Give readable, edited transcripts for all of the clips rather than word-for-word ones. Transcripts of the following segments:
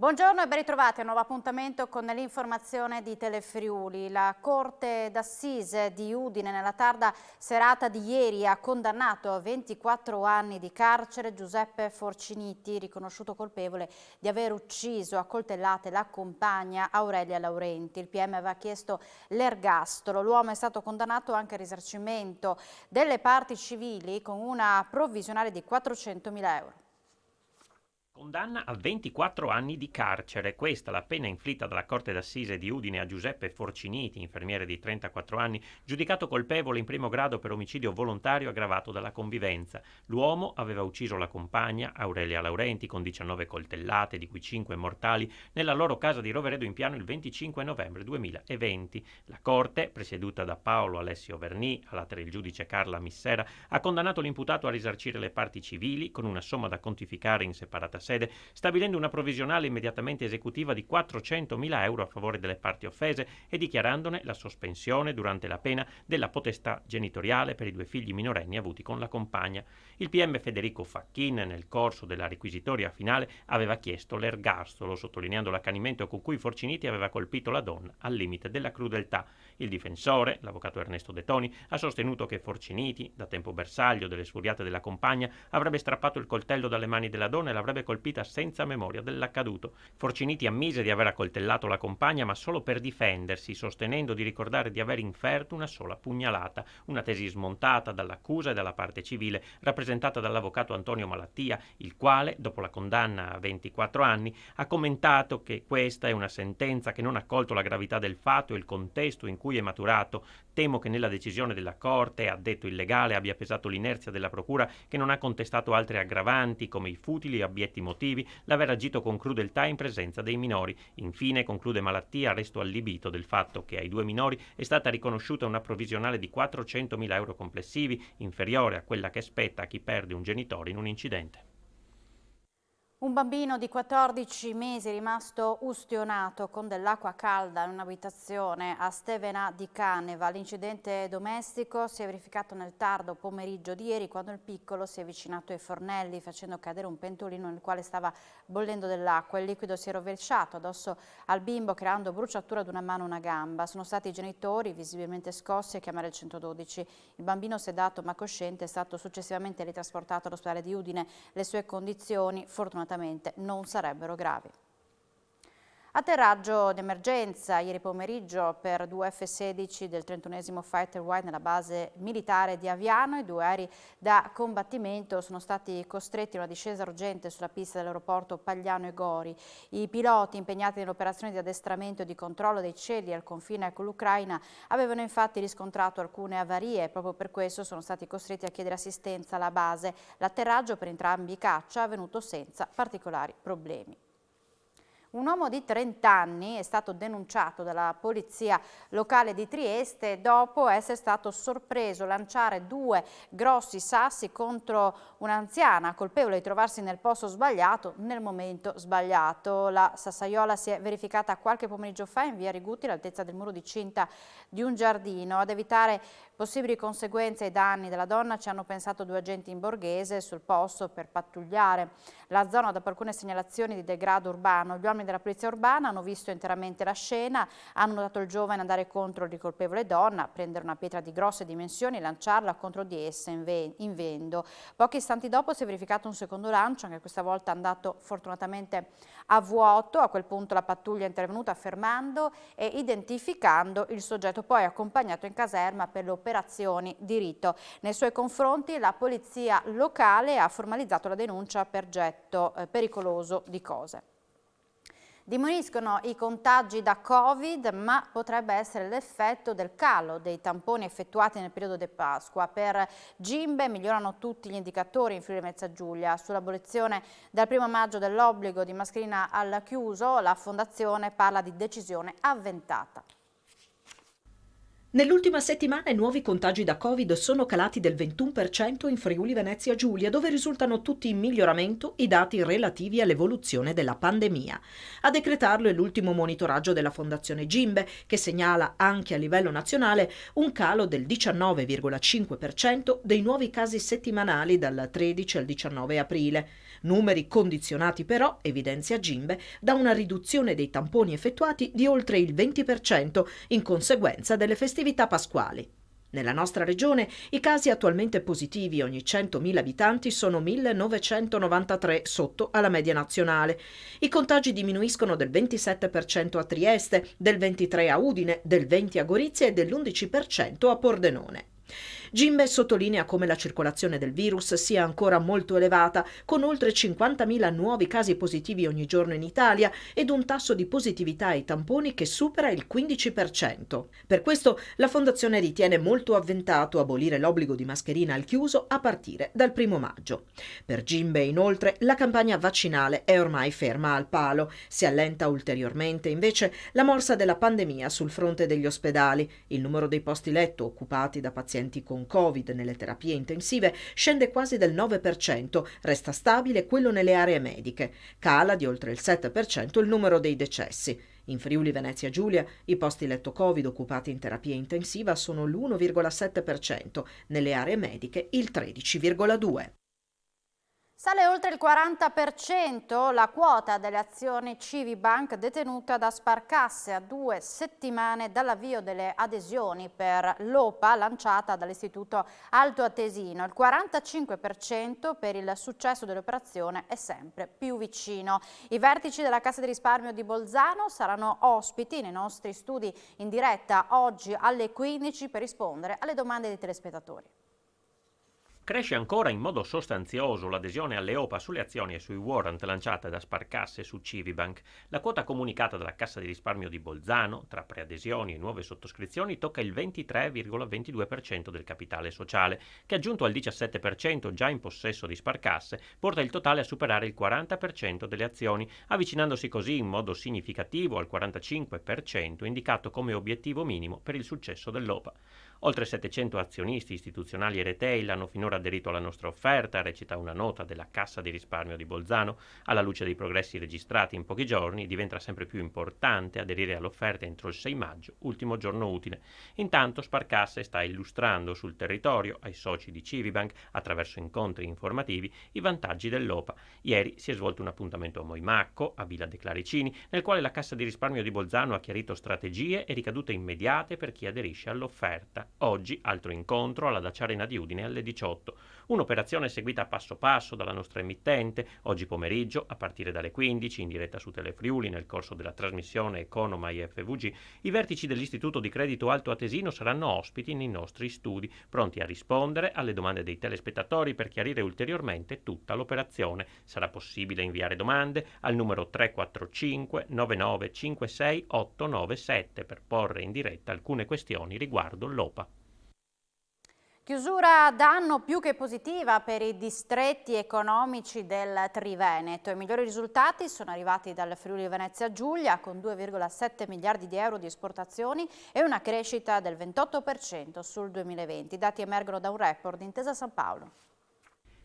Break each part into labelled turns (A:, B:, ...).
A: Buongiorno e ben ritrovati a un nuovo appuntamento con l'informazione di Telefriuli. La Corte d'Assise di Udine nella tarda serata di ieri ha condannato a 24 anni di carcere Giuseppe Forciniti, riconosciuto colpevole di aver ucciso a coltellate la compagna Aurelia Laurenti. Il PM aveva chiesto l'ergastolo. L'uomo è stato condannato anche al risarcimento delle parti civili con una provvisionale di 400.000 euro.
B: Condanna a 24 anni di carcere. Questa la pena inflitta dalla Corte d'Assise di Udine a Giuseppe Forciniti, infermiere di 34 anni, giudicato colpevole in primo grado per omicidio volontario aggravato dalla convivenza. L'uomo aveva ucciso la compagna, Aurelia Laurenti, con 19 coltellate, di cui 5 mortali, nella loro casa di Roveredo in Piano il 25 novembre 2020. La Corte, presieduta da Paolo Alessio Verni, alla latere il giudice Carla Missera, ha condannato l'imputato a risarcire le parti civili con una somma da quantificare in separata sede, stabilendo una provvisionale immediatamente esecutiva di 400.000 euro a favore delle parti offese e dichiarandone la sospensione durante la pena della potestà genitoriale per i 2 figli minorenni avuti con la compagna. Il PM Federico Facchin, nel corso della requisitoria finale, aveva chiesto l'ergastolo, sottolineando l'accanimento con cui Forciniti aveva colpito la donna al limite della crudeltà. Il difensore, l'avvocato Ernesto De Toni, ha sostenuto che Forciniti, da tempo bersaglio delle sfuriate della compagna, avrebbe strappato il coltello dalle mani della donna e l'avrebbe colpita senza memoria dell'accaduto. Forciniti ammise di aver accoltellato la compagna, ma solo per difendersi, sostenendo di ricordare di aver inferto una sola pugnalata, una tesi smontata dall'accusa e dalla parte civile, rappresentata dall'avvocato Antonio Malattia, il quale, dopo la condanna a 24 anni, ha commentato che questa è una sentenza che non ha colto la gravità del fatto e il contesto in cui è maturato. Temo che nella decisione della Corte, ha detto il legale, abbia pesato l'inerzia della Procura, che non ha contestato altre aggravanti come i futili e abietti motivi, l'aver agito con crudeltà in presenza dei minori. Infine, conclude Malattia, resto allibito del fatto che ai 2 minori è stata riconosciuta una provvisionale di 400.000 euro complessivi, inferiore a quella che spetta a chi perde un genitore in un incidente.
A: Un bambino di 14 mesi rimasto ustionato con dell'acqua calda in un'abitazione a Stevena di Caneva. L'incidente domestico si è verificato nel tardo pomeriggio di ieri, quando il piccolo si è avvicinato ai fornelli facendo cadere un pentolino nel quale stava bollendo dell'acqua. Il liquido si è rovesciato addosso al bimbo, creando bruciatura ad una mano e una gamba. Sono stati i genitori, visibilmente scossi, a chiamare il 112. Il bambino sedato ma cosciente è stato successivamente ritrasportato all'ospedale di Udine. Le sue condizioni fortunatamente non sarebbero gravi. Atterraggio d'emergenza ieri pomeriggio per 2 F-16 del 31esimo Fighter Wide nella base militare di Aviano. I 2 aerei da combattimento sono stati costretti a una discesa urgente sulla pista dell'aeroporto Pagliano e Gori. I piloti impegnati nell'operazione di addestramento e di controllo dei cieli al confine con l'Ucraina avevano infatti riscontrato alcune avarie e proprio per questo sono stati costretti a chiedere assistenza alla base. L'atterraggio per entrambi i caccia è avvenuto senza particolari problemi. Un uomo di 30 anni è stato denunciato dalla polizia locale di Trieste dopo essere stato sorpreso a lanciare 2 grossi sassi contro un'anziana colpevole di trovarsi nel posto sbagliato nel momento sbagliato. La sassaiola si è verificata qualche pomeriggio fa in via Rigutti, all'altezza del muro di cinta di un giardino. Ad evitare possibili conseguenze ai danni della donna ci hanno pensato 2 agenti in borghese sul posto per pattugliare la zona dopo alcune segnalazioni di degrado urbano. Gli uomini della polizia urbana hanno visto interamente la scena, hanno notato il giovane andare contro il ricolpevole donna, prendere una pietra di grosse dimensioni e lanciarla contro di essa in vendo. Pochi istanti dopo si è verificato un secondo lancio, anche questa volta andato fortunatamente a vuoto. A quel punto la pattuglia è intervenuta fermando e identificando il soggetto, poi accompagnato in caserma per le operazioni di rito. Nei suoi confronti la polizia locale ha formalizzato la denuncia per getto pericoloso di cose. Diminuiscono i contagi da Covid, ma potrebbe essere l'effetto del calo dei tamponi effettuati nel periodo di Pasqua. Per Gimbe migliorano tutti gli indicatori in Friuli Venezia Giulia. Sull'abolizione dal 1° maggio dell'obbligo di mascherina al chiuso, la Fondazione parla di decisione avventata.
C: Nell'ultima settimana i nuovi contagi da Covid sono calati del 21% in Friuli Venezia Giulia, dove risultano tutti in miglioramento i dati relativi all'evoluzione della pandemia. A decretarlo è l'ultimo monitoraggio della Fondazione Gimbe, che segnala anche a livello nazionale un calo del 19,5% dei nuovi casi settimanali dal 13 al 19 aprile. Numeri condizionati però, evidenzia Gimbe, da una riduzione dei tamponi effettuati di oltre il 20% in conseguenza delle festività pasquali. Nella nostra regione i casi attualmente positivi ogni 100.000 abitanti sono 1993, sotto alla media nazionale. I contagi diminuiscono del 27% a Trieste, del 23% a Udine, del 20% a Gorizia e dell'11% a Pordenone. Gimbe sottolinea come la circolazione del virus sia ancora molto elevata, con oltre 50.000 nuovi casi positivi ogni giorno in Italia ed un tasso di positività ai tamponi che supera il 15%. Per questo la Fondazione ritiene molto avventato abolire l'obbligo di mascherina al chiuso a partire dal 1° maggio. Per Gimbe, inoltre, la campagna vaccinale è ormai ferma al palo. Si allenta ulteriormente, invece, la morsa della pandemia sul fronte degli ospedali. Il numero dei posti letto occupati da pazienti con Covid nelle terapie intensive scende quasi del 9%, resta stabile quello nelle aree mediche. Cala di oltre il 7% il numero dei decessi. In Friuli Venezia Giulia i posti letto Covid occupati in terapia intensiva sono l'1,7%, nelle aree mediche il 13,2%.
A: Sale oltre il 40% la quota delle azioni Civibank detenuta da Sparcasse a 2 settimane dall'avvio delle adesioni per l'OPA lanciata dall'Istituto Alto Atesino. Il 45% per il successo dell'operazione è sempre più vicino. I vertici della Cassa di Risparmio di Bolzano saranno ospiti nei nostri studi in diretta oggi alle 15 per rispondere alle domande dei telespettatori.
B: Cresce ancora in modo sostanzioso l'adesione alle OPA sulle azioni e sui warrant lanciate da Sparcasse su Civibank. La quota comunicata dalla Cassa di Risparmio di Bolzano, tra preadesioni e nuove sottoscrizioni, tocca il 23,22% del capitale sociale, che aggiunto al 17% già in possesso di Sparcasse, porta il totale a superare il 40% delle azioni, avvicinandosi così in modo significativo al 45% indicato come obiettivo minimo per il successo dell'OPA. Oltre 700 azionisti istituzionali e retail hanno finora aderito alla nostra offerta, recita una nota della Cassa di Risparmio di Bolzano. Alla luce dei progressi registrati in pochi giorni, diventa sempre più importante aderire all'offerta entro il 6 maggio, ultimo giorno utile. Intanto Sparcasse sta illustrando sul territorio ai soci di Civibank, attraverso incontri informativi, i vantaggi dell'OPA. Ieri si è svolto un appuntamento a Moimacco, a Villa de Claricini, nel quale la Cassa di Risparmio di Bolzano ha chiarito strategie e ricadute immediate per chi aderisce all'offerta. Oggi altro incontro alla Dacia Arena di Udine alle 18. Un'operazione seguita passo passo dalla nostra emittente. Oggi pomeriggio, a partire dalle 15, in diretta su Telefriuli, nel corso della trasmissione Economai FVG, i vertici dell'Istituto di Credito Alto Atesino saranno ospiti nei nostri studi, pronti a rispondere alle domande dei telespettatori per chiarire ulteriormente tutta l'operazione. Sarà possibile inviare domande al numero 345 9956 897 per porre in diretta alcune questioni riguardo l'OPA.
A: Chiusura d'anno più che positiva per i distretti economici del Triveneto. I migliori risultati sono arrivati dal Friuli Venezia Giulia con 2,7 miliardi di euro di esportazioni e una crescita del 28% sul 2020. I dati emergono da un report di Intesa San Paolo.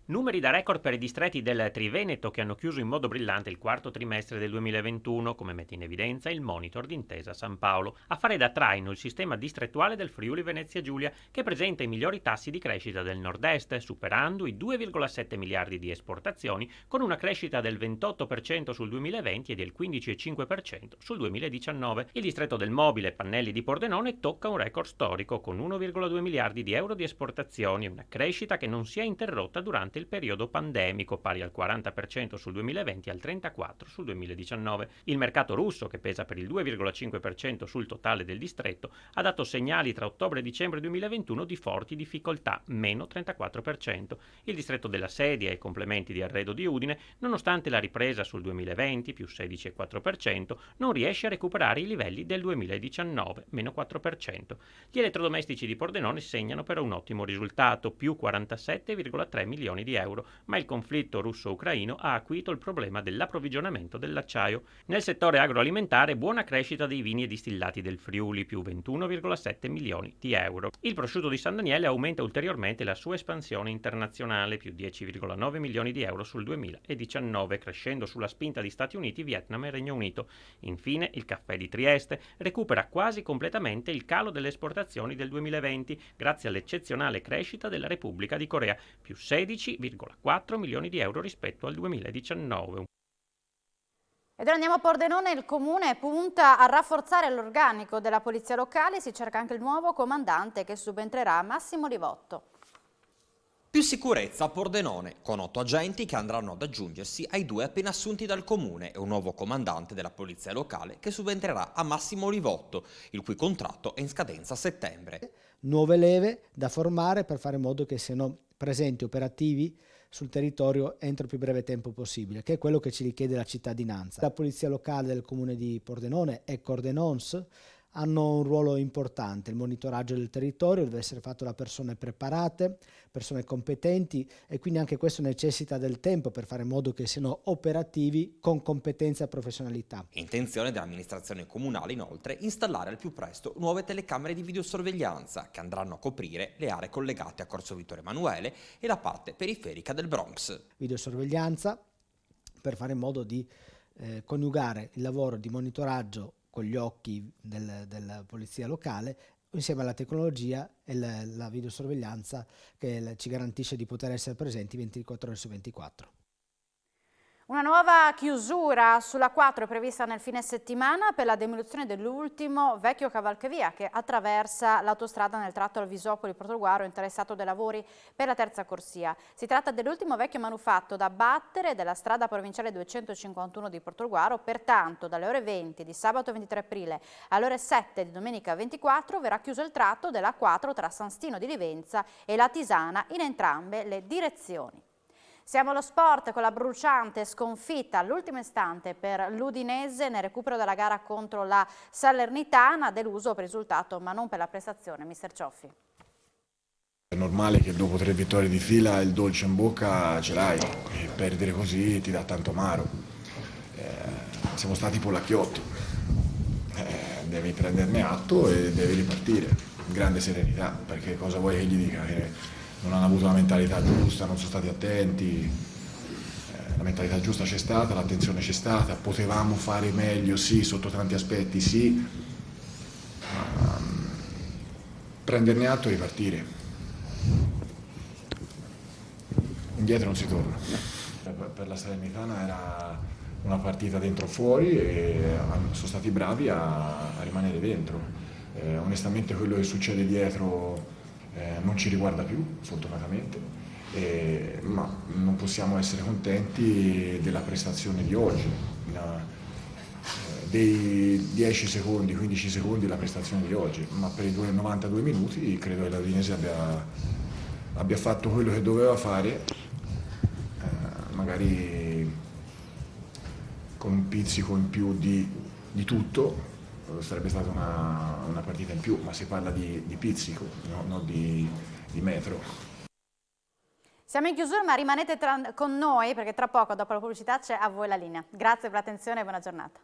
B: Numeri da record per i distretti del Triveneto che hanno chiuso in modo brillante il quarto trimestre del 2021, come mette in evidenza il monitor di Intesa San Paolo. A fare da traino il sistema distrettuale del Friuli Venezia Giulia, che presenta i migliori tassi di crescita del nord-est, superando i 2,7 miliardi di esportazioni, con una crescita del 28% sul 2020 e del 15,5% sul 2019. Il distretto del mobile Pannelli di Pordenone tocca un record storico con 1,2 miliardi di euro di esportazioni, una crescita che non si è interrotta durante il periodo pandemico, pari al 40% sul 2020 e al 34% sul 2019. Il mercato russo, che pesa per il 2,5% sul totale del distretto, ha dato segnali tra ottobre e dicembre 2021 di forti difficoltà, meno 34%. Il distretto della sedia e complementi di arredo di Udine, nonostante la ripresa sul 2020, più 16,4%, non riesce a recuperare i livelli del 2019, meno 4%. Gli elettrodomestici di Pordenone segnano però un ottimo risultato, più 47,3 milioni milioni di euro, ma il conflitto russo-ucraino ha acuito il problema dell'approvvigionamento dell'acciaio. Nel settore agroalimentare buona crescita dei vini e distillati del Friuli, più 21,7 milioni di euro. Il prosciutto di San Daniele aumenta ulteriormente la sua espansione internazionale, più 10,9 milioni di euro sul 2019, crescendo sulla spinta di Stati Uniti, Vietnam e Regno Unito. Infine, il caffè di Trieste recupera quasi completamente il calo delle esportazioni del 2020, grazie all'eccezionale crescita della Repubblica di Corea, più 16,4 milioni di euro rispetto al 2019.
A: Ed ora andiamo a Pordenone, il comune punta a rafforzare l'organico della polizia locale, si cerca anche il nuovo comandante che subentrerà a Massimo Livotto.
D: Più sicurezza a Pordenone, con 8 agenti che andranno ad aggiungersi ai 2 appena assunti dal comune e un nuovo comandante della polizia locale che subentrerà a Massimo Livotto, il cui contratto è in scadenza a settembre.
E: Nuove leve da formare per fare in modo che siano presenti, operativi sul territorio entro il più breve tempo possibile, che è quello che ci richiede la cittadinanza. La polizia locale del comune di Pordenone e Cordenons hanno un ruolo importante. Il monitoraggio del territorio deve essere fatto da persone preparate, persone competenti, e quindi anche questo necessita del tempo per fare in modo che siano operativi con competenza e professionalità.
D: Intenzione dell'amministrazione comunale inoltre installare al più presto nuove telecamere di videosorveglianza che andranno a coprire le aree collegate a Corso Vittorio Emanuele e la parte periferica del Bronx.
E: Videosorveglianza per fare in modo di coniugare il lavoro di monitoraggio con gli occhi della polizia locale insieme alla tecnologia e la videosorveglianza che ci garantisce di poter essere presenti 24 ore su 24.
A: Una nuova chiusura sulla 4 è prevista nel fine settimana per la demolizione dell'ultimo vecchio cavalcavia che attraversa l'autostrada nel tratto Alvisopoli-Portoguaro interessato dai lavori per la terza corsia. Si tratta dell'ultimo vecchio manufatto da abbattere della strada provinciale 251 di Portoguaro, pertanto dalle ore 20 di sabato 23 aprile alle ore 7 di domenica 24 verrà chiuso il tratto della 4 tra San Stino di Livenza e la Tisana in entrambe le direzioni. Siamo allo sport con la bruciante sconfitta all'ultimo istante per l'Udinese nel recupero della gara contro la Salernitana, deluso per il risultato ma non per la prestazione. Mister Cioffi.
F: È normale che dopo 3 vittorie di fila il dolce in bocca ce l'hai e perdere così ti dà tanto amaro. Siamo stati polacchiotti, devi prenderne atto e devi ripartire. Grande serenità, perché cosa vuoi che gli dica? Che non hanno avuto la mentalità giusta, non sono stati attenti, la mentalità giusta c'è stata, l'attenzione c'è stata, potevamo fare meglio, sì, sotto tanti aspetti, sì, prenderne atto e ripartire. Indietro non si torna. Per la Salernitana era una partita dentro o fuori e sono stati bravi a rimanere dentro. Onestamente quello che succede dietro non ci riguarda più, fortunatamente, ma non possiamo essere contenti della prestazione di oggi. Dei 10 secondi, 15 secondi la prestazione di oggi, ma per i 92 minuti credo che la Udinese abbia fatto quello che doveva fare, magari con un pizzico in più di tutto. Sarebbe stata una partita in più, ma si parla di pizzico, no? Non di metro.
A: Siamo in chiusura, ma rimanete con noi perché tra poco, dopo la pubblicità, c'è a voi la linea. Grazie per l'attenzione e buona giornata.